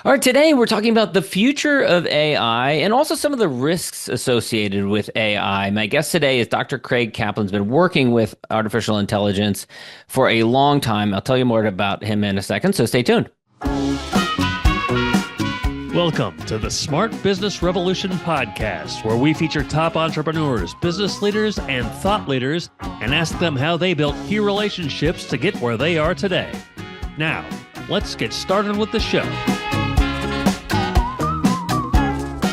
All right, today we're talking about the future of AI and also some of the risks associated with AI. My guest today is Dr. Craig Kaplan's been working with artificial intelligence for a long time. I'll tell you more about him in a second, so stay tuned. Welcome to the Smart Business Revolution podcast, where we feature top entrepreneurs, business leaders, and thought leaders and ask them how they built key relationships to get where they are today. Now, let's get started with the show.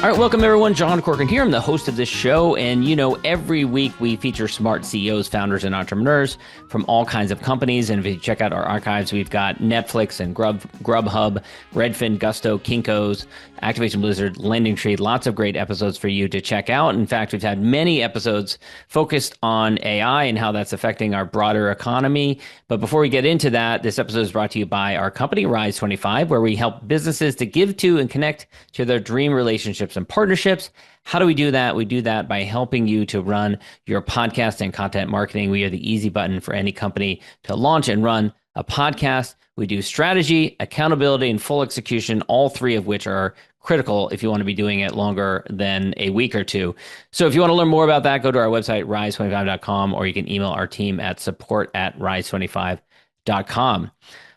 All right, welcome everyone. John Corcoran here. I'm the host of this show, and every week we feature smart CEOs, founders, and entrepreneurs from all kinds of companies. And if you check out our archives, we've got Netflix and Grubhub, Redfin, Gusto, Kinko's, Activation Blizzard, LendingTree, lots of great episodes for you to check out. In fact, we've had many episodes focused on AI and how that's affecting our broader economy. But before we get into that, this episode is brought to you by our company, Rise 25, where we help businesses to give to and connect to their dream relationships and partnerships. How do we do that? We do that by helping you to run your podcast and content marketing. We are the easy button for any company to launch and run a podcast. We do strategy, accountability, and full execution, all three of which are critical if you want to be doing it longer than a week or two. So if you want to learn more about that, go to our website, rise25.com, or you can email our team at support@rise25.com.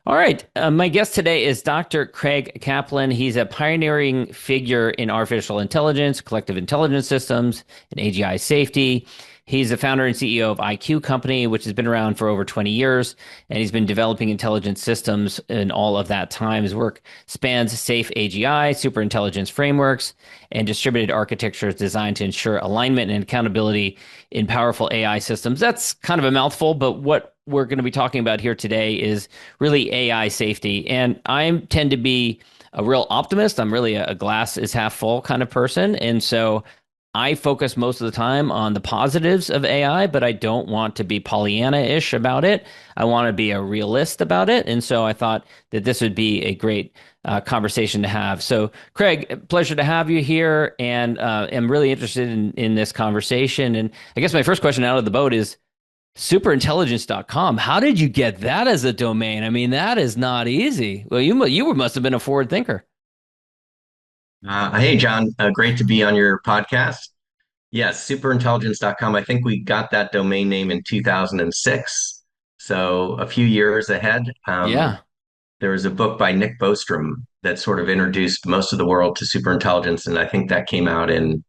All right. My guest today is Dr. Craig Kaplan. He's a pioneering figure in artificial intelligence, collective intelligence systems, and AGI safety. He's the founder and CEO of IQ Company, which has been around for over 20 years, and he's been developing intelligence systems in all of that time. His work spans safe AGI, superintelligence frameworks, and distributed architectures designed to ensure alignment and accountability in powerful AI systems. That's kind of a mouthful, but what we're going to be talking about here today is really AI safety. And I tend to be a real optimist. I'm really a glass is half full kind of person. And so I focus most of the time on the positives of AI, but I don't want to be Pollyanna-ish about it. I want to be a realist about it. And so I thought that this would be a great conversation to have. So, Craig, pleasure to have you here, and am really interested in this conversation. And I guess my first question out of the boat is superintelligence.com. How did you get that as a domain? I mean, that is not easy. Well, you must have been a forward thinker. Hey, John, great to be on your podcast. Yes, superintelligence.com. I think we got that domain name in 2006. So a few years ahead. Yeah. There was a book by Nick Bostrom that sort of introduced most of the world to superintelligence. And I think that came out in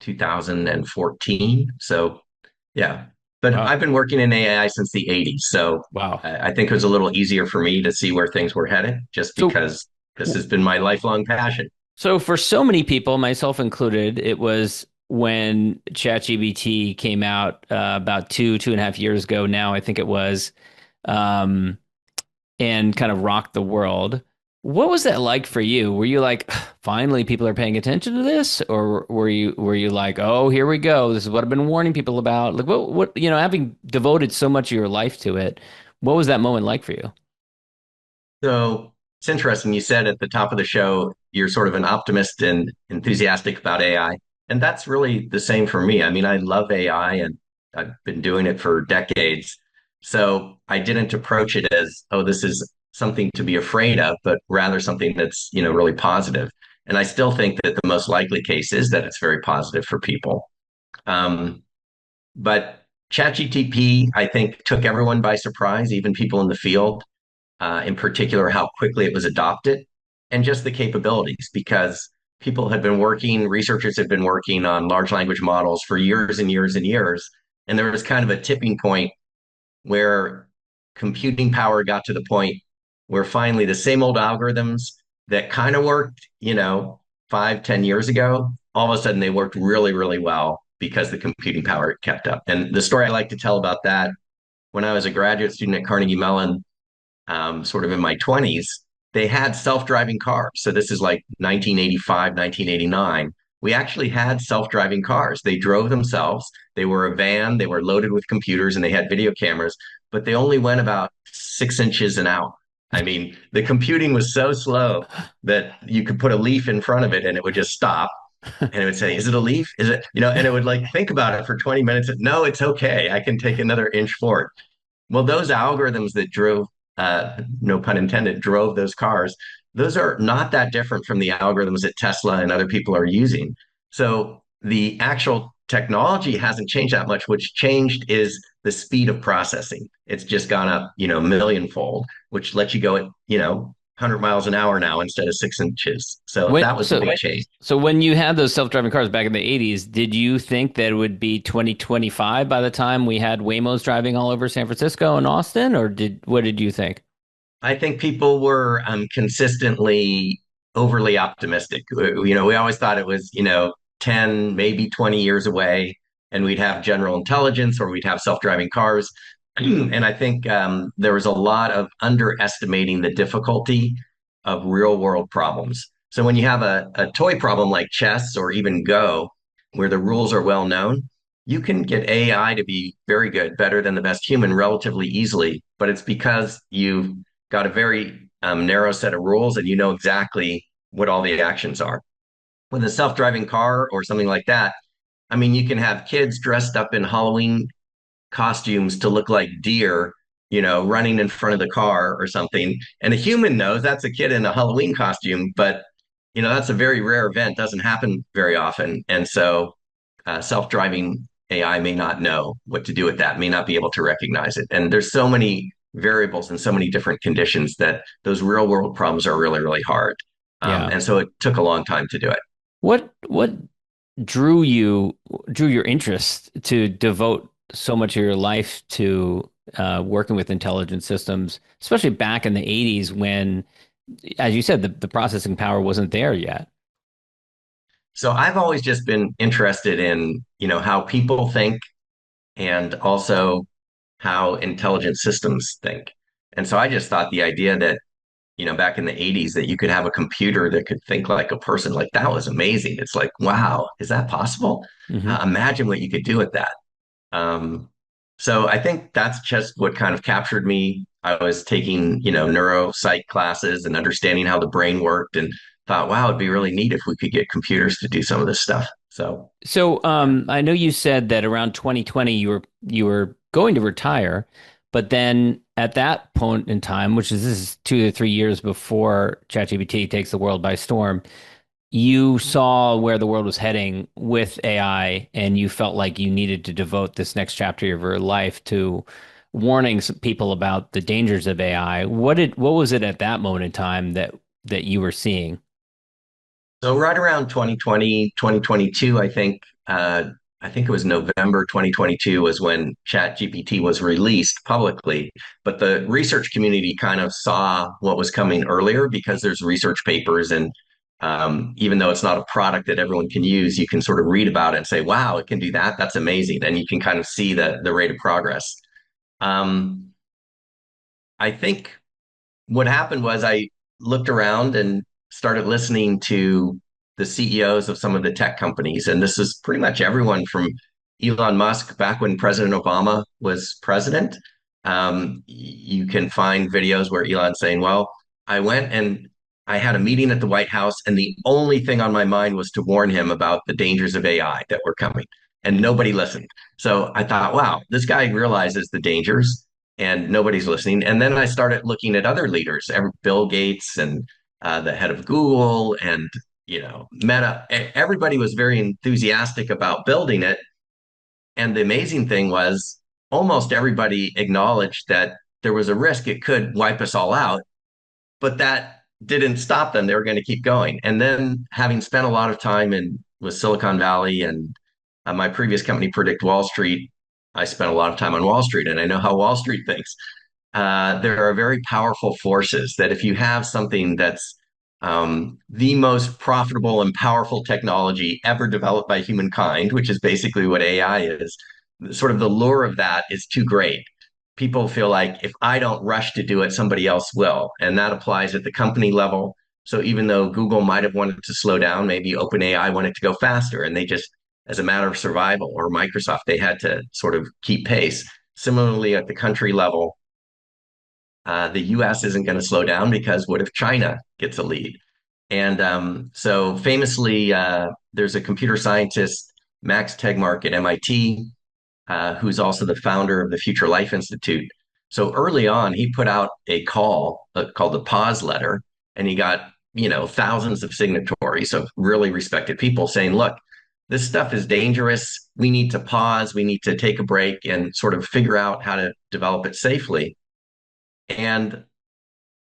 2014. So, yeah. But Wow. I've been working in AI since the 80s. So Wow. I think it was a little easier for me to see where things were headed just So, because this has been my lifelong passion. so for so many people, myself included, it was when ChatGPT came out about 2.5 years ago now, I think it was, um, and kind of rocked the world. What was that like for you? Were you like, finally, people are paying attention to this, or were you like, oh, here we go. This is what I've been warning people about. Like, having devoted so much of your life to it, what was that moment like for you? So it's interesting. You said at the top of the show, you're sort of an optimist and enthusiastic about AI. And that's really the same for me. I mean, I love AI and I've been doing it for decades. So I didn't approach it as, oh, this is something to be afraid of, but rather something that's, really positive. And I still think that the most likely case is that it's very positive for people. Um, but ChatGPT, I think, took everyone by surprise, even people in the field, in particular, how quickly it was adopted and just the capabilities, because people had been working, researchers had been working on large language models for years and years and years. And there was kind of a tipping point where computing power got to the point where finally the same old algorithms that kind of worked, 5, 10 years ago, all of a sudden they worked really, really well because the computing power kept up. And the story I like to tell about that, when I was a graduate student at Carnegie Mellon, sort of in my 20s, they had self-driving cars. So this is like 1985, 1989. We actually had self-driving cars. They drove themselves. They were a van. They were loaded with computers and they had video cameras, but they only went about 6 inches an hour. I mean, the computing was so slow that you could put a leaf in front of it and it would just stop. And it would say, is it a leaf? Is it, and it would like think about it for 20 minutes. No, it's okay. I can take another inch forward. Well, those algorithms that drove, no pun intended, drove those cars those are not that different from the algorithms that Tesla and other people are using. So the actual technology hasn't changed that much. What's changed is the speed of processing. It's just gone up, millionfold, which lets you go at, 100 miles an hour now instead of 6 inches. So When that was the so big change. so when you had those self-driving cars back in the 80s, did you think that it would be 2025 by the time we had Waymos driving all over San Francisco and Austin, or what did you think? I think people were consistently overly optimistic. We always thought it was, 10, maybe 20 years away, and we'd have general intelligence or we'd have self-driving cars. And I think there was a lot of underestimating the difficulty of real world problems. So when you have a toy problem like chess or even Go, where the rules are well known, you can get AI to be very good, better than the best human relatively easily. But it's because you've got a very narrow set of rules and you know exactly what all the actions are. With a self-driving car or something like that, I mean, you can have kids dressed up in Halloween costumes to look like deer, running in front of the car or something. And a human knows that's a kid in a Halloween costume, but that's a very rare event, doesn't happen very often. And so self-driving AI may not know what to do with that, may not be able to recognize it. And there's so many variables and so many different conditions that those real world problems are really, really hard. Yeah. And so it took a long time to do it. What drew your interest to devote so much of your life to working with intelligent systems, especially back in the 80s when, as you said, the processing power wasn't there yet? So I've always just been interested in, how people think and also how intelligent systems think. And so I just thought the idea that, back in the 80s that you could have a computer that could think like a person, like that was amazing. It's like, wow, is that possible? Hmm. Imagine what you could do with that. Um, so I think that's just what kind of captured me. I was taking, neuropsych classes and understanding how the brain worked and thought, wow, it'd be really neat if we could get computers to do some of this stuff. So So yeah. I know you said that around 2020 you were going to retire, but then at that point in time, which is this is 2 to 3 years before ChatGPT takes the world by storm, you saw where the world was heading with AI, and you felt like you needed to devote this next chapter of your life to warning some people about the dangers of AI. What was it at that moment in time that you were seeing? So right around 2020, 2022, I think it was November 2022 was when ChatGPT was released publicly. But the research community kind of saw what was coming earlier because there's research papers and even though it's not a product that everyone can use, you can sort of read about it and say, wow, it can do that. That's amazing. And you can kind of see the rate of progress. Um, I think what happened was I looked around and started listening to the CEOs of some of the tech companies. And this is pretty much everyone from Elon Musk back when President Obama was president. You can find videos where Elon's saying, well, I went and I had a meeting at the White House, and the only thing on my mind was to warn him about the dangers of AI that were coming. And Yeah. nobody listened. So I thought, wow, this guy realizes the dangers and nobody's listening. And then I started looking at other leaders, Bill Gates and the head of Google and Meta. Everybody was very enthusiastic about building it. And the amazing thing was almost everybody acknowledged that there was a risk it could wipe us all out, but that didn't stop them. They were going to keep going. And then having spent a lot of time in with Silicon Valley and my previous company, PredictWallStreet, I spent a lot of time on Wall Street and I know how Wall Street thinks. There are very powerful forces that if you have something that's the most profitable and powerful technology ever developed by humankind, which is basically what AI is, sort of the lure of that is too great. People feel like if I don't rush to do it, somebody else will. And that applies at the company level. So even though Google might have wanted to slow down, maybe OpenAI wanted to go faster and they just, as a matter of survival, or Microsoft, they had to sort of keep pace. Similarly, at the country level, the US isn't going to slow down because what if China gets a lead? And so famously, there's a computer scientist, Max Tegmark at MIT, who's also the founder of the Future Life Institute. So early on, he put out a call called the pause letter. and he got, thousands of signatories of really respected people saying, look, this stuff is dangerous. We need to pause. We need to take a break and sort of figure out how to develop it safely. And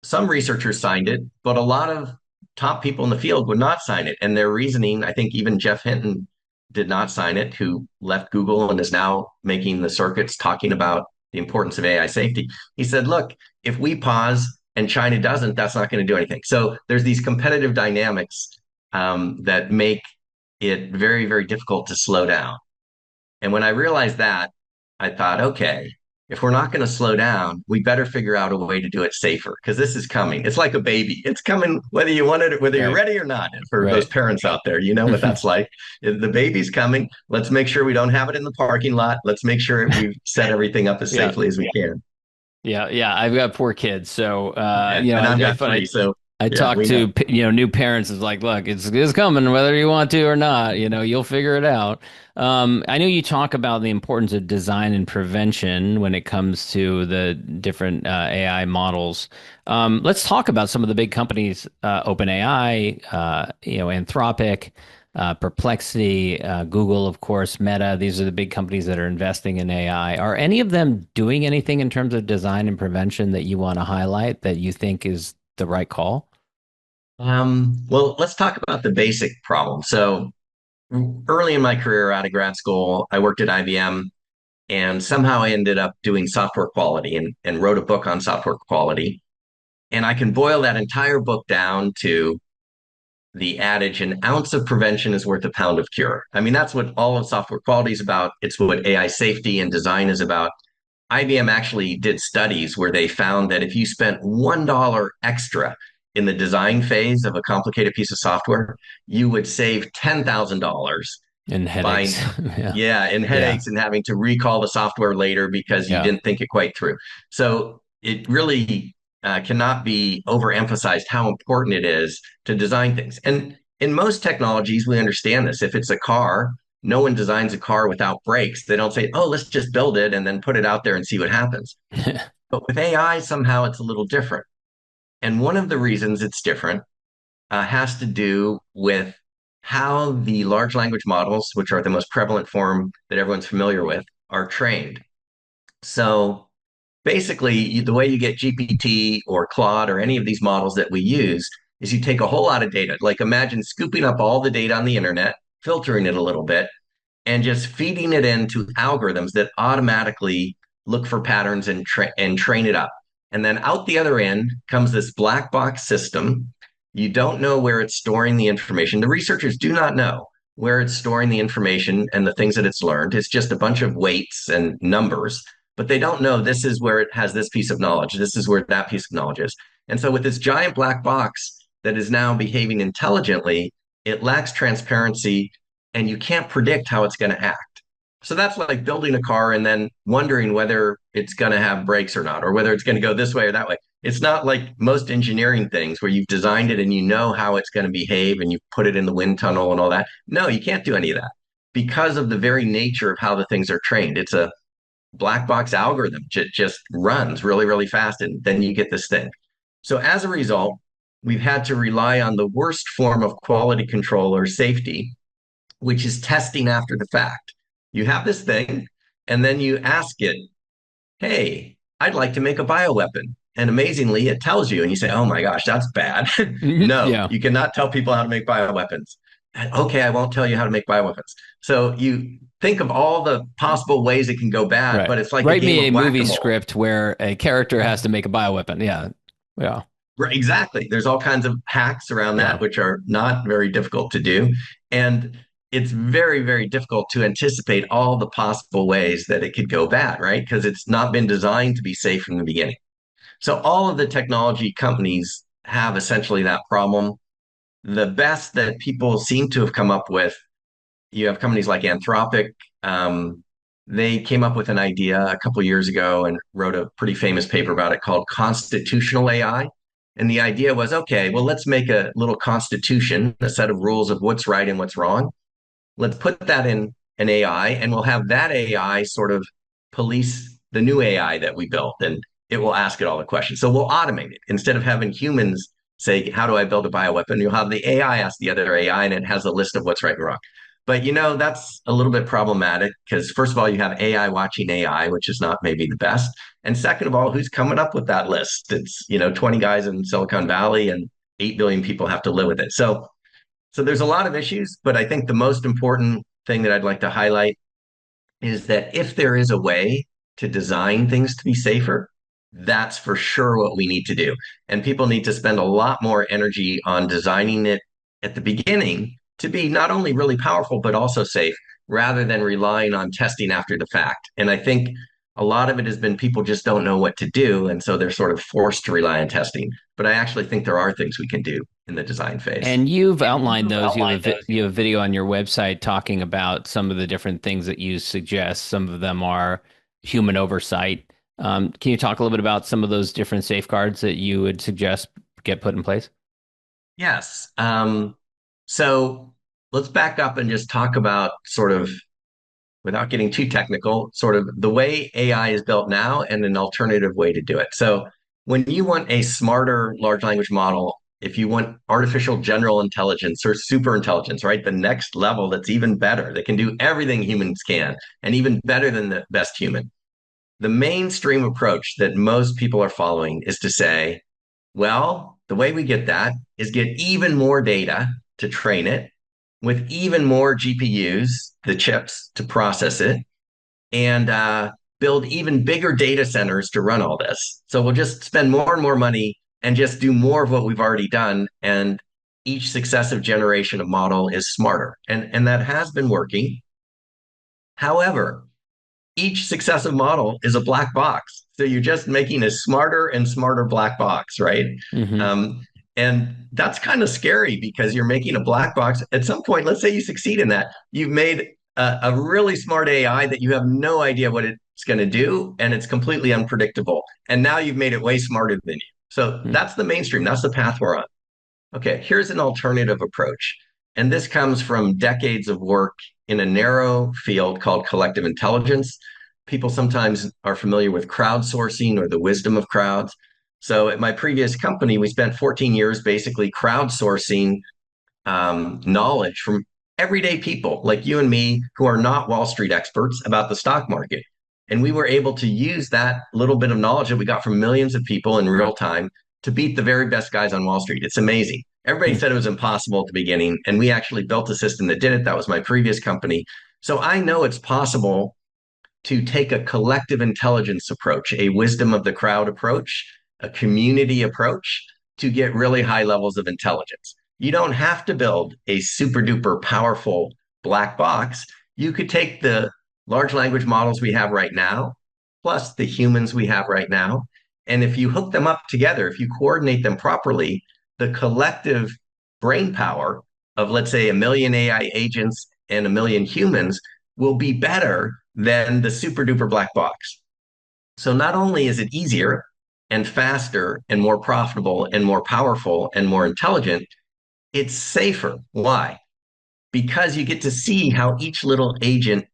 some researchers signed it, but a lot of top people in the field would not sign it. And their reasoning, I think even Jeff Hinton did not sign it, who left Google and is now making the circuits talking about the importance of AI safety. He said, look, if we pause and China doesn't, that's not going to do anything. So there's these competitive dynamics that make it very, very difficult to slow down. And when I realized that, I thought, okay, if we're not going to slow down, we better figure out a way to do it safer because this is coming. It's like a baby. It's coming whether you want it, whether you're Right. ready or not. And for those Right. parents out there, you know what that's like. The baby's coming. Let's make sure we don't have it in the parking lot. Let's make sure we've set everything up as Yeah. safely as we can. Yeah. Yeah. I've got four kids. So, And I've got three. So I yeah, talk we know. to new parents is like, look, it's coming whether you want to or not. You'll figure it out. I know you talk about the importance of design and prevention when it comes to the different AI models. Let's talk about some of the big companies, OpenAI, Anthropic, Perplexity, Google, of course, Meta. These are the big companies that are investing in AI. Are any of them doing anything in terms of design and prevention that you want to highlight that you think is the right call? Well, let's talk about the basic problem. So early in my career out of grad school, I worked at IBM and somehow I ended up doing software quality and wrote a book on software quality. And I can boil that entire book down to the adage, an ounce of prevention is worth a pound of cure. I mean, that's what all of software quality is about. It's what AI safety and design is about. IBM actually did studies where they found that if you spent $1 extra in the design phase of a complicated piece of software, you would save $10,000 And by, headaches. Yeah. yeah, and Yeah. headaches and having to recall the software later because you Yeah. didn't think it quite through. So it really cannot be overemphasized how important it is to design things. And in most technologies, we understand this. If it's a car, no one designs a car without brakes. They don't say, oh, let's just build it and then put it out there and see what happens. But with AI, somehow it's a little different. And one of the reasons it's different has to do with how the large language models, which are the most prevalent form that everyone's familiar with, are trained. So basically, the way you get GPT or Claude or any of these models that we use is you take a whole lot of data. Like imagine scooping up all the data on the internet, filtering it a little bit, and just feeding it into algorithms that automatically look for patterns and train it up. And then out the other end comes this black box system. You don't know where it's storing the information. The researchers do not know where it's storing the information and the things that it's learned. It's just a bunch of weights and numbers, but they don't know this is where it has this piece of knowledge. This is where that piece of knowledge is. And so with this giant black box that is now behaving intelligently, it lacks transparency and you can't predict how it's going to act. So that's like building a car and then wondering whether it's going to have brakes or not, or whether it's going to go this way or that way. It's not like most engineering things where you've designed it and you know how it's going to behave and you put it in the wind tunnel and all that. No, you can't do any of that because of the very nature of how the things are trained. It's a black box algorithm. It just runs really, really fast and then you get this thing. So as a result, we've had to rely on the worst form of quality control or safety, which is testing after the fact. You have this thing, and then you ask it, hey, I'd like to make a bioweapon. And amazingly, it tells you, and you say, oh my gosh, that's bad. No, Yeah. you cannot tell people how to make bioweapons. Okay, I won't tell you how to make bioweapons. So you think of all the possible ways it can go bad, Right. but it's like a Write game me of a movie whack-a-mole. script where a character has to make a bioweapon. Yeah. Yeah. Right, exactly. There's all kinds of hacks around that, Yeah. which are not very difficult to do. And it's very, very difficult to anticipate all the possible ways that it could go bad, right? Because it's not been designed to be safe from the beginning. So all of the technology companies have essentially that problem. The best that people seem to have come up with, you have companies like Anthropic. They came up with an idea a couple of years ago and wrote a pretty famous paper about it called constitutional AI. And the idea was, okay, well, let's make a little constitution, a set of rules of what's right and what's wrong. Let's put that in an AI and we'll have that AI sort of police the new AI that we built and it will ask it all the questions. So we'll automate it instead of having humans say, how do I build a bioweapon? You'll have the AI ask the other AI, and it has a list of what's right and wrong. But that's a little bit problematic because first of all, you have AI watching AI, which is not maybe the best. And second of all, who's coming up with that list? It's 20 guys in Silicon Valley and 8 billion people have to live with it. So there's a lot of issues, but I think the most important thing that I'd like to highlight is that if there is a way to design things to be safer, that's for sure what we need to do. And people need to spend a lot more energy on designing it at the beginning to be not only really powerful, but also safe, rather than relying on testing after the fact. And I think a lot of it has been people just don't know what to do. And so they're sort of forced to rely on testing. But I actually think there are things we can do in the design phase. And you've outlined those. You have a video on your website talking about some of the different things that you suggest. Some of them are human oversight. Can you talk a little bit about some of those different safeguards that you would suggest get put in place? Yes. So let's back up and just talk about sort of, without getting too technical, sort of the way AI is built now and an alternative way to do it. So when you want a smarter large language model, if you want artificial general intelligence or super intelligence, right? The next level that's even better, that can do everything humans can, and even better than the best human. The mainstream approach that most people are following is to say, well, the way we get that is get even more data to train it with even more GPUs, the chips to process it, and build even bigger data centers to run all this. So we'll just spend more and more money and just do more of what we've already done. And each successive generation of model is smarter. And that has been working. However, each successive model is a black box. So you're just making a smarter and smarter black box, right? Hmm. Um, and that's kind of scary because you're making a black box. At some point, let's say you succeed in that, you've made a really smart AI that you have no idea what it's going to do, and it's completely unpredictable. And now you've made it way smarter than you. So that's the mainstream. That's the path we're on. Okay, here's an alternative approach. And this comes from decades of work in a narrow field called collective intelligence. People sometimes are familiar with crowdsourcing or the wisdom of crowds. So at my previous company, we spent 14 years basically crowdsourcing knowledge from everyday people like you and me who are not Wall Street experts about the stock market. And we were able to use that little bit of knowledge that we got from millions of people in real time to beat the very best guys on Wall Street. It's amazing. Everybody said it was impossible at the beginning, and we actually built a system that did it. That was my previous company. So I know it's possible to take a collective intelligence approach, a wisdom of the crowd approach, a community approach to get really high levels of intelligence. You don't have to build a super duper powerful black box. You could take the large language models we have right now, plus the humans we have right now. And if you hook them up together, if you coordinate them properly, the collective brain power of, let's say, a million AI agents and a million humans will be better than the super duper black box. So not only is it easier and faster and more profitable and more powerful and more intelligent, it's safer. Why? Because you get to see how each little agent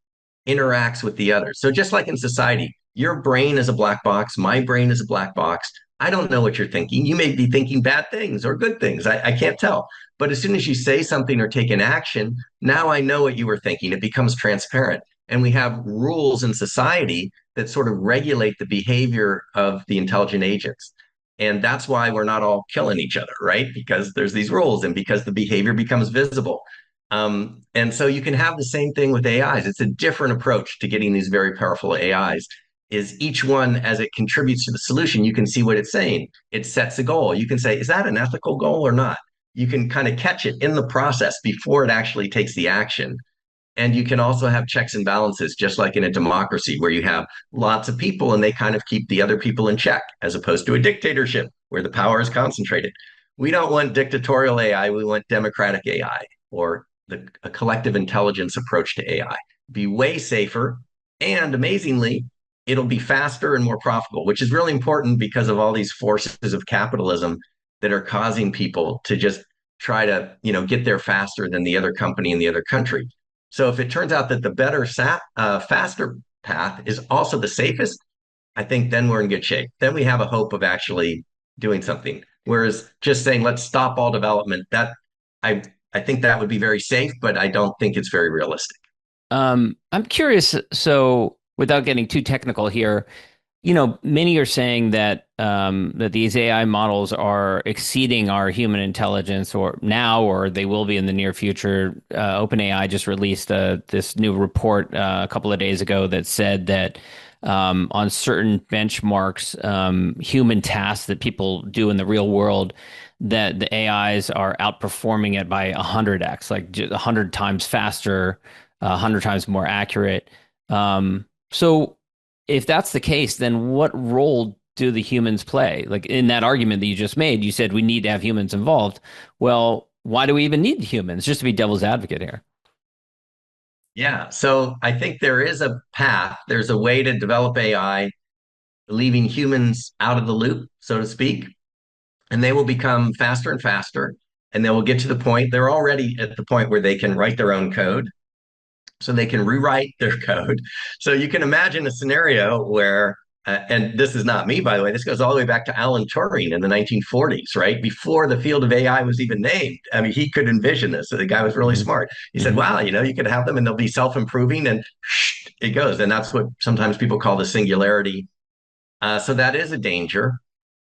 interacts with the other. So just like in society, your brain is a black box, my brain is a black box. I don't know what you're thinking. You may be thinking bad things or good things. I can't tell. But as soon as you say something or take an action, now I know what you were thinking. It becomes transparent. And we have rules in society that sort of regulate the behavior of the intelligent agents. And that's why we're not all killing each other, right? Because there's these rules and because the behavior becomes visible. And so you can have the same thing with AIs. It's a different approach to getting these very powerful AIs. Is each one, as it contributes to the solution, you can see what it's saying. It sets a goal. You can say, is that an ethical goal or not? You can kind of catch it in the process before it actually takes the action. And you can also have checks and balances, just like in a democracy where you have lots of people and they kind of keep the other people in check, as opposed to a dictatorship where the power is concentrated. We don't want dictatorial AI. We want democratic AI, or a collective intelligence approach to AI. Be way safer. And amazingly, it'll be faster and more profitable, which is really important because of all these forces of capitalism that are causing people to just try to, get there faster than the other company in the other country. So if it turns out that the faster path is also the safest, I think then we're in good shape. Then we have a hope of actually doing something. Whereas just saying, let's stop all development, that I, I think that would be very safe, but I don't think it's very realistic. I'm curious. So, without getting too technical here, many are saying that that these AI models are exceeding our human intelligence, or now, or they will be in the near future. OpenAI just released this new report a couple of days ago that said that on certain benchmarks, human tasks that people do in the real world, that the AIs are outperforming it by 100x, like 100 times faster, 100 times more accurate. So if that's the case, then what role do the humans play? Like in that argument that you just made, you said we need to have humans involved. Well, why do we even need humans? Just to be devil's advocate here. Yeah. So I think there is a path. There's a way to develop AI, leaving humans out of the loop, so to speak, and they will become faster and faster. And they will get to the point, they're already at the point where they can write their own code. So they can rewrite their code. So you can imagine a scenario where, and this is not me, by the way, this goes all the way back to Alan Turing in the 1940s, right? Before the field of AI was even named. I mean, he could envision this. So the guy was really Hmm. smart. He said, Hmm. wow, you could have them and they'll be self improving and it goes. And that's what sometimes people call the singularity. So that is a danger.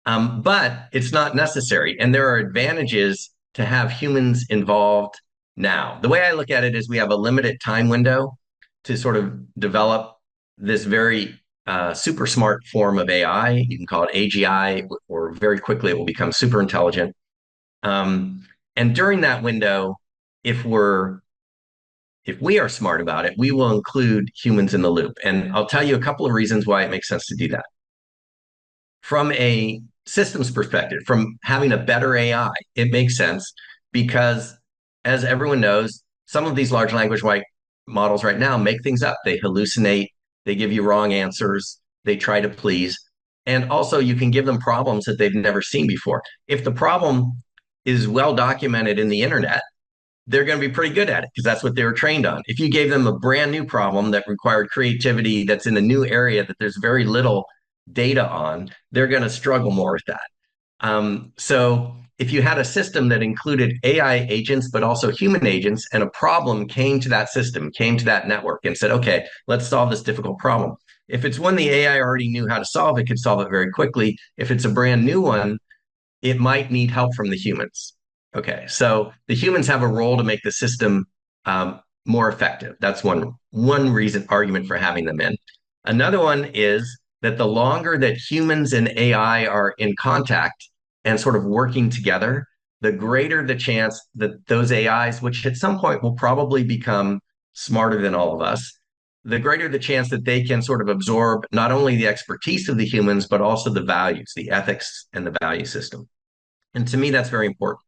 But it's not necessary. And there are advantages to have humans involved now. The way I look at it is we have a limited time window to sort of develop this very super smart form of AI. You can call it AGI, or very quickly it will become super intelligent. Um, and during that window, if we're if we are smart about it, we will include humans in the loop. And I'll tell you a couple of reasons why it makes sense to do that from a systems perspective, from having a better AI, it makes sense because, as everyone knows, some of these large language models right now make things up. They hallucinate, they give you wrong answers, they try to please. And also, you can give them problems that they've never seen before. If the problem is well documented in the internet, they're going to be pretty good at it because that's what they were trained on. If you gave them a brand new problem that required creativity that's in a new area that there's very little data on, they're going to struggle more with that. So if you had a system that included AI agents, but also human agents, and a problem came to that system, came to that network and said, okay, let's solve this difficult problem. If it's one the AI already knew how to solve, it could solve it very quickly. If it's a brand new one, it might need help from the humans. Okay, so the humans have a role to make the system more effective. That's one reason argument for having them in. Another one is that the longer that humans and AI are in contact and sort of working together, the greater the chance that those AIs, which at some point will probably become smarter than all of us, the greater the chance that they can sort of absorb not only the expertise of the humans, but also the values, the ethics, and the value system. And to me, that's very important.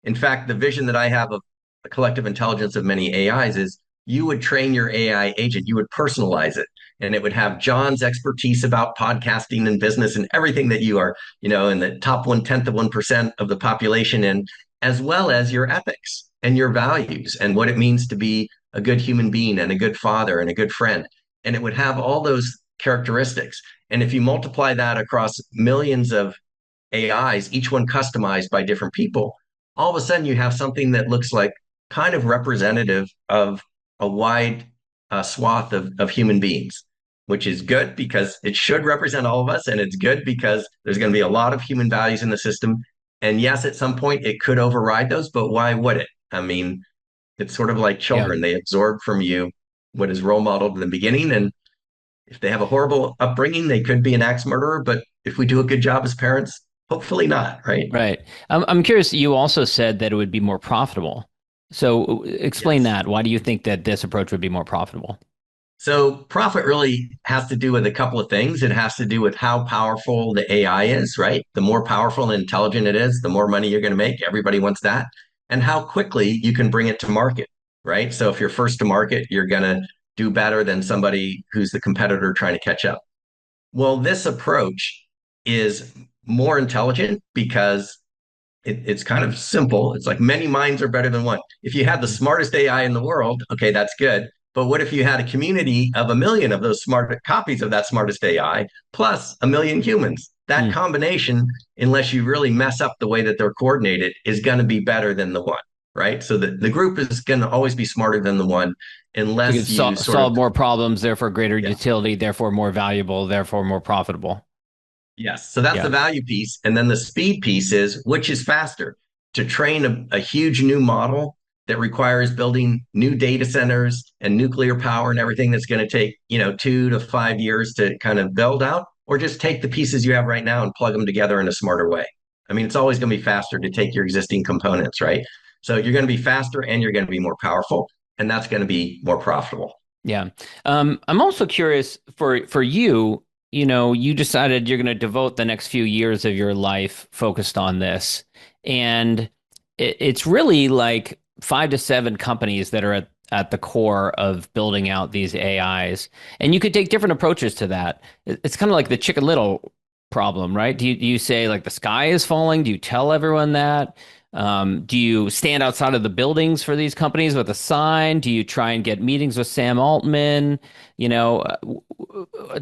In fact, the vision that I have of the collective intelligence of many AIs is you would train your AI agent, you would personalize it, and it would have John's expertise about podcasting and business and everything that you are, in the top 1/10 of 1% of the population in, as well as your ethics and your values and what it means to be a good human being and a good father and a good friend. And it would have all those characteristics. And if you multiply that across millions of AIs, each one customized by different people, all of a sudden you have something that looks like kind of representative of a wide swath of human beings, which is good because it should represent all of us. And it's good because there's going to be a lot of human values in the system. And yes, at some point it could override those, but why would it? I mean, it's sort of like Yeah. children. They absorb from you what is role modeled in the beginning. And if they have a horrible upbringing, they could be an axe murderer. But if we do a good job as parents, hopefully not, right? Right. I'm curious. You also said that it would be more profitable. So explain Yes. that. Why do you think that this approach would be more profitable? So profit really has to do with a couple of things. It has to do with how powerful the AI is, right? The more powerful and intelligent it is, the more money you're going to make. Everybody wants that. And how quickly you can bring it to market, right? So if you're first to market, you're going to do better than somebody who's the competitor trying to catch up. Well, this approach is more intelligent because it's kind of simple. It's like many minds are better than one. If you have the smartest AI in the world, okay, that's good. But what if you had a community of 1 million of those smart copies of that smartest AI plus 1 million humans? That Hmm. combination, unless you really mess up the way that they're coordinated, is going to be better than the one, right? So the group is going to always be smarter than the one You can unless you sort of, solve more problems, therefore greater yeah. utility, therefore more valuable, therefore more profitable. Yes. So that's the Yeah. value piece. And then the speed piece is which is faster to train a huge new model that requires building new data centers and nuclear power and everything that's going to take, 2 to 5 years to kind of build out, or just take the pieces you have right now and plug them together in a smarter way. I mean, it's always going to be faster to take your existing components, right? So you're going to be faster and you're going to be more powerful, and that's going to be more profitable. Yeah. I'm also curious for you, you decided you're going to devote the next few years of your life focused on this. And it's really like 5 to 7 companies that are at the core of building out these AIs. And you could take different approaches to that. It's kind of like the Chicken Little problem, right? Do you say like the sky is falling? Do you tell everyone that? Do you stand outside of the buildings for these companies with a sign? Do you try and get meetings with Sam Altman?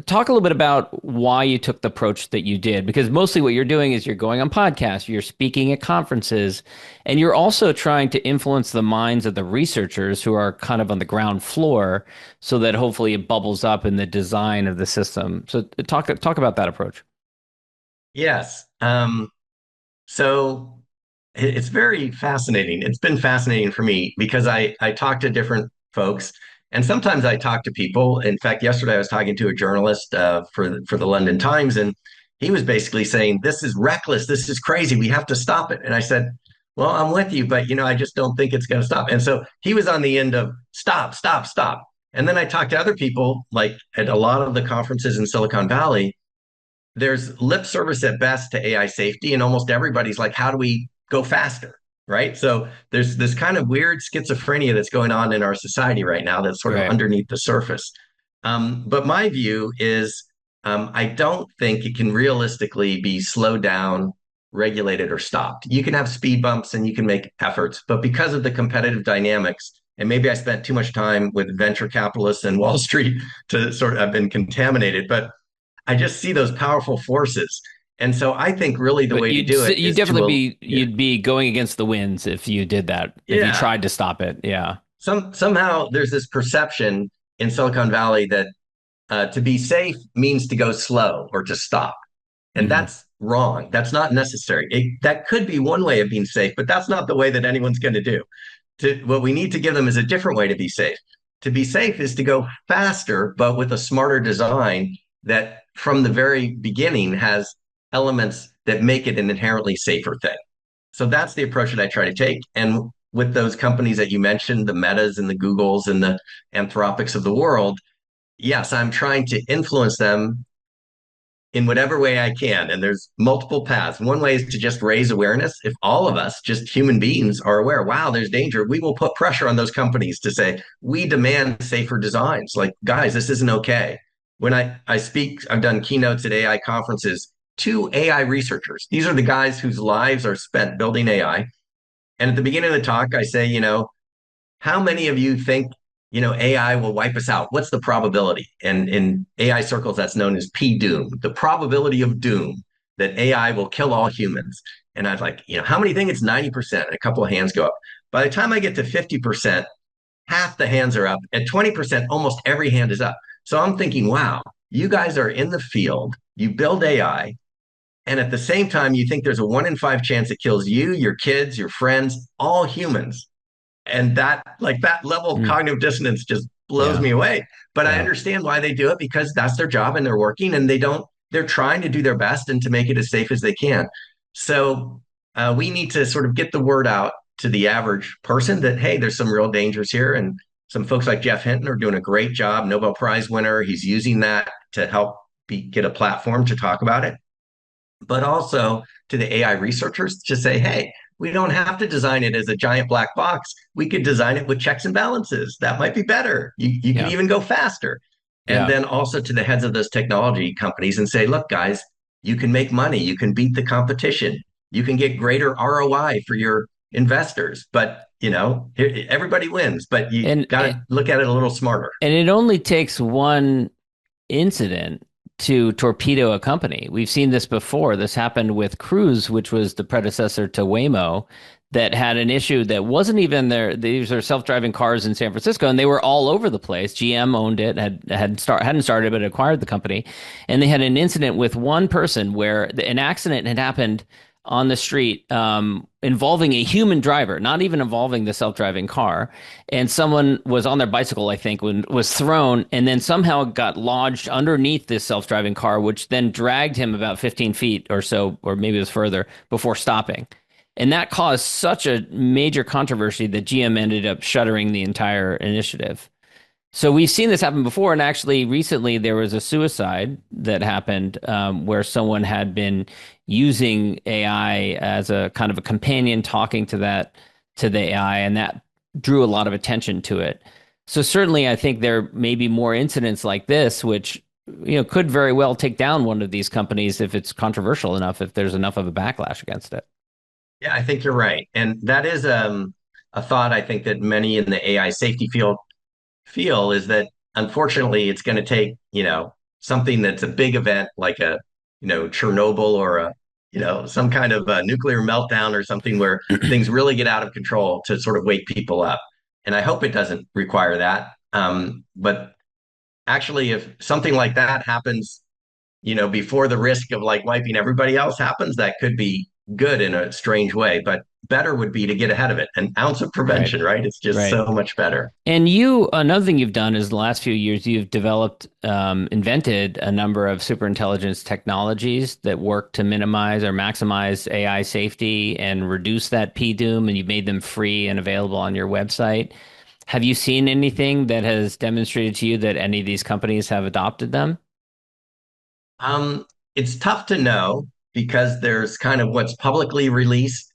Talk a little bit about why you took the approach that you did, because mostly what you're doing is you're going on podcasts, you're speaking at conferences, and you're also trying to influence the minds of the researchers who are kind of on the ground floor so that hopefully it bubbles up in the design of the system. So talk about that approach. Yes. So it's very fascinating. It's been fascinating for me because I talk to different folks, and sometimes I talk to people. In fact, yesterday I was talking to a journalist for the London Times, and he was basically saying, "This is reckless. This is crazy. We have to stop it." And I said, "Well, I'm with you, but I just don't think it's going to stop." And so he was on the end of stop, stop, stop. And then I talked to other people, like at a lot of the conferences in Silicon Valley, there's lip service at best to AI safety, and almost everybody's like, how do we go faster? Right. So there's this kind of weird schizophrenia that's going on in our society right now that's sort of Right. underneath the surface. But my view is I don't think it can realistically be slowed down, regulated, or stopped. You can have speed bumps and you can make efforts, but because of the competitive dynamics, and maybe I spent too much time with venture capitalists and Wall Street to sort of have been contaminated, but I just see those powerful forces. And so I think really the But way to do it you'd is definitely to, be yeah, you'd be going against the winds if you did that, if you yeah. tried to stop it. Yeah. Somehow there's this perception in Silicon Valley that to be safe means to go slow or to stop. And Hmm. that's wrong. That's not necessary. That could be one way of being safe, but that's not the way that anyone's going to do. What we need to give them is a different way to be safe. To be safe is to go faster, but with a smarter design that from the very beginning has elements that make it an inherently safer thing. So that's the approach that I try to take. And with those companies that you mentioned, the Metas and the Googles and the Anthropics of the world, yes, I'm trying to influence them in whatever way I can. And there's multiple paths. One way is to just raise awareness. If all of us, just human beings, are aware, wow, there's danger, we will put pressure on those companies to say, we demand safer designs. Like, guys, this isn't okay. When I speak, I've done keynotes at AI conferences to AI researchers. These are the guys whose lives are spent building AI. And at the beginning of the talk, I say, how many of you think, AI will wipe us out? What's the probability? And in AI circles, that's known as P doom, the probability of doom that AI will kill all humans. And I'd like, how many think it's 90%? A couple of hands go up. By the time I get to 50%, half the hands are up. At 20%, almost every hand is up. So I'm thinking, wow, you guys are in the field, you build AI, and at the same time, you think there's a 1 in 5 chance it kills you, your kids, your friends, all humans. And that level of Mm. cognitive dissonance just blows Yeah. me away. But I Yeah. understand why they do it, because that's their job and they're working, and they're trying to do their best and to make it as safe as they can. So we need to sort of get the word out to the average person that, hey, there's some real dangers here. And some folks like Jeff Hinton are doing a great job, Nobel Prize winner. He's using that to help get a platform to talk about it, but also to the AI researchers to say, hey, we don't have to design it as a giant black box. We could design it with checks and balances. That might be better. You can Yeah. even go faster. And Yeah. then also to the heads of those technology companies and say, look, guys, you can make money. You can beat the competition. You can get greater ROI for your investors. But everybody wins, but you And got to look at it a little smarter. and it only takes one incident to torpedo a company. We've seen this before. This happened with Cruise, which was the predecessor to Waymo, that had an issue that wasn't even there. These are self-driving cars in San Francisco, and they were all over the place. GM owned it, hadn't started, but acquired the company, and they had an incident with one person where an accident had happened on the street involving a human driver, not even involving the self-driving car. And someone was on their bicycle, I think, when was thrown, and then somehow got lodged underneath this self-driving car, which then dragged him about 15 feet or so, or maybe it was further, before stopping. And that caused such a major controversy that GM ended up shuttering the entire initiative. So we've seen this happen before, and actually recently there was a suicide that happened where someone had been using AI as a kind of a companion, talking to the AI, and that drew a lot of attention to it. So certainly, I think there may be more incidents like this, which could very well take down one of these companies if it's controversial enough, if there's enough of a backlash against it. Yeah, I think you're right, and that is a thought I think that many in the AI safety field feel is that unfortunately it's going to take something that's a big event like a Chernobyl or a some kind of a nuclear meltdown or something where things really get out of control to sort of wake people up. And I hope it doesn't require that. But actually, if something like that happens, before the risk of like wiping everybody else happens, that could be good in a strange way. But better would be to get ahead of it. An ounce of Right. prevention, right? It's just Right. so much better. And another thing you've done is the last few years, you've developed, invented a number of superintelligence technologies that work to minimize or maximize AI safety and reduce that PDOM, and you've made them free and available on your website. Have you seen anything that has demonstrated to you that any of these companies have adopted them? Um, it's tough to know because there's kind of what's publicly released,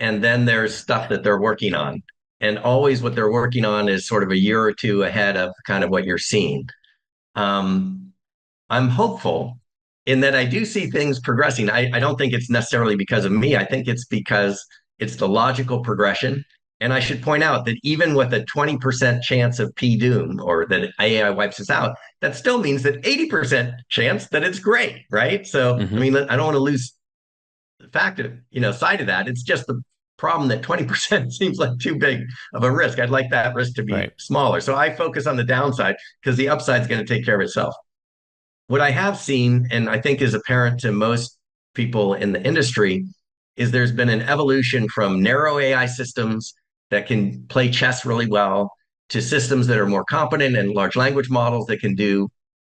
and then there's stuff that they're working on. And always what they're working on is sort of a year or two ahead of kind of what you're seeing. Um, I'm hopeful in that I do see things progressing. I don't think it's necessarily because of me. I think it's because it's the logical progression. And I should point out that even with a 20% chance of P doom or that AI wipes us out, that still means that 80% chance that it's great, right? So, I Hmm. mean, I don't want to lose the fact of, sight of that. It's just the problem that 20% seems like too big of a risk. I'd like that risk to be Right. smaller. So I focus on the downside because the upside is going to take care of itself. What I have seen, and I think is apparent to most people in the industry, is there's been an evolution from narrow AI systems that can play chess really well to systems that are more competent and large language models that can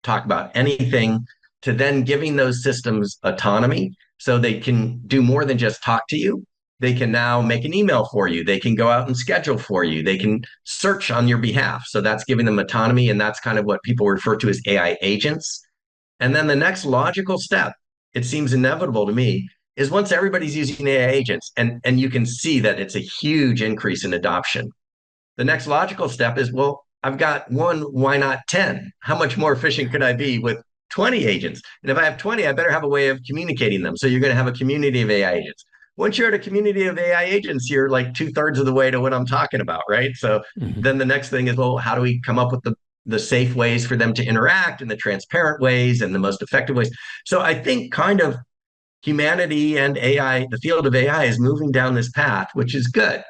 talk about anything, to then giving those systems autonomy so they can do more than just talk to you. They can now make an email for you. They can go out and schedule for you. They can search on your behalf. So that's giving them autonomy. And that's kind of what people refer to as AI agents. And then the next logical step, it seems inevitable to me, is once everybody's using AI agents, and you can see that it's a huge increase in adoption. The next logical step is, well, I've got one, why not 10? How much more efficient could I be with 20 agents? And if I have 20, I better have a way of communicating them. So you're going to have a community of AI agents. Once you're at a community of AI agents, you're like two-thirds of the way to what I'm talking about, right? So Hmm. then the next thing is, well, how do we come up with the safe ways for them to interact and the transparent ways and the most effective ways? So I think kind of humanity and AI, the field of AI is moving down this path, which is good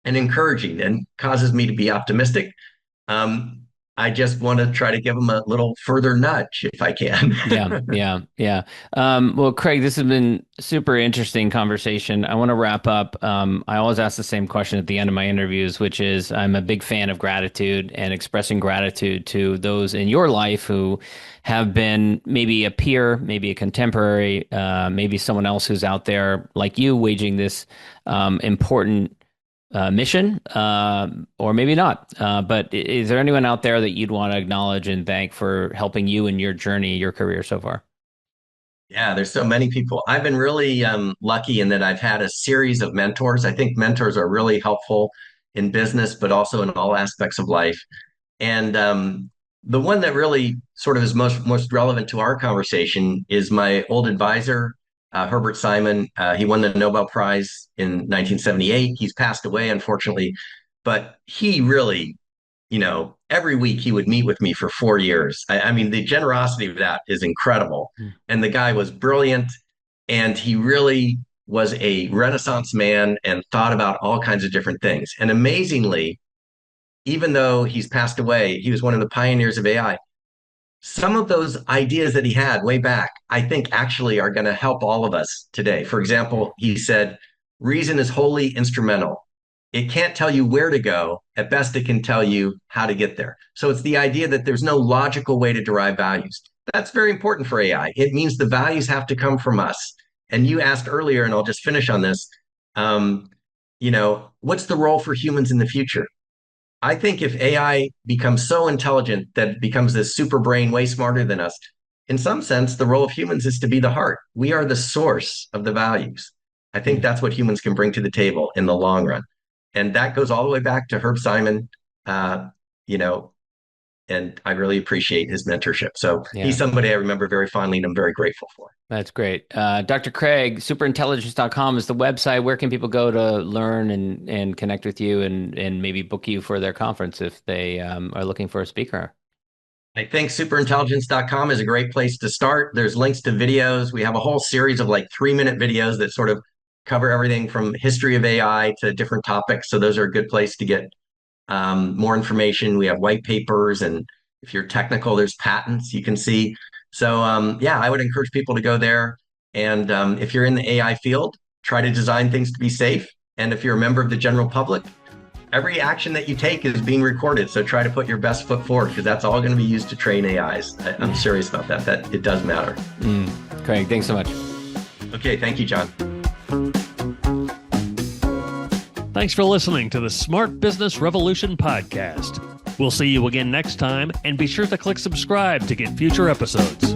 and encouraging and causes me to be optimistic. Um, I just want to try to give them a little further nudge if I can. Yeah, yeah, yeah. Well, Craig, this has been super interesting conversation. I want to wrap up. I always ask the same question at the end of my interviews, which is I'm a big fan of gratitude and expressing gratitude to those in your life who have been maybe a peer, maybe a contemporary, maybe someone else who's out there like you waging this important mission, or maybe not. But is there anyone out there that you'd want to acknowledge and thank for helping you in your journey, your career so far? Yeah, there's so many people. I've been really lucky in that I've had a series of mentors. I think mentors are really helpful in business, but also in all aspects of life. And the one that really sort of is most relevant to our conversation is my old advisor Herbert Simon. He won the Nobel Prize in 1978. He's passed away, unfortunately, but he really, every week he would meet with me for 4 years. I mean, the generosity of that is incredible. Mm. And the guy was brilliant, and he really was a Renaissance man and thought about all kinds of different things. And amazingly, even though he's passed away, he was one of the pioneers of AI. Some of those ideas that he had way back, I think actually are going to help all of us today. For example, he said, reason is wholly instrumental. It can't tell you where to go. At best, it can tell you how to get there. So it's the idea that there's no logical way to derive values. That's very important for AI. It means the values have to come from us. And you asked earlier, and I'll just finish on this, what's the role for humans in the future? I think if AI becomes so intelligent that it becomes this super brain way smarter than us, in some sense, the role of humans is to be the heart. We are the source of the values. I think that's what humans can bring to the table in the long run. And that goes all the way back to Herb Simon, uh, you know, and I really appreciate his mentorship. So he's somebody I remember very fondly and I'm very grateful for. That's great. Dr. Craig, superintelligence.com is the website. Where can people go to learn and connect with you and maybe book you for their conference if they are looking for a speaker? I think superintelligence.com is a great place to start. There's links to videos. We have a whole series of like 3-minute videos that sort of cover everything from history of AI to different topics. So those are a good place to get more information. We have white papers, and if you're technical, there's patents you can see. So I would encourage people to go there. And if you're in the AI field, try to design things to be safe. And if you're a member of the general public, every action that you take is being recorded. So try to put your best foot forward because that's all going to be used to train AIs. I'm serious about that. That it does matter. Craig, thanks so much. Okay, thank you, John. Thanks for listening to the Smart Business Revolution podcast. We'll see you again next time, and be sure to click subscribe to get future episodes.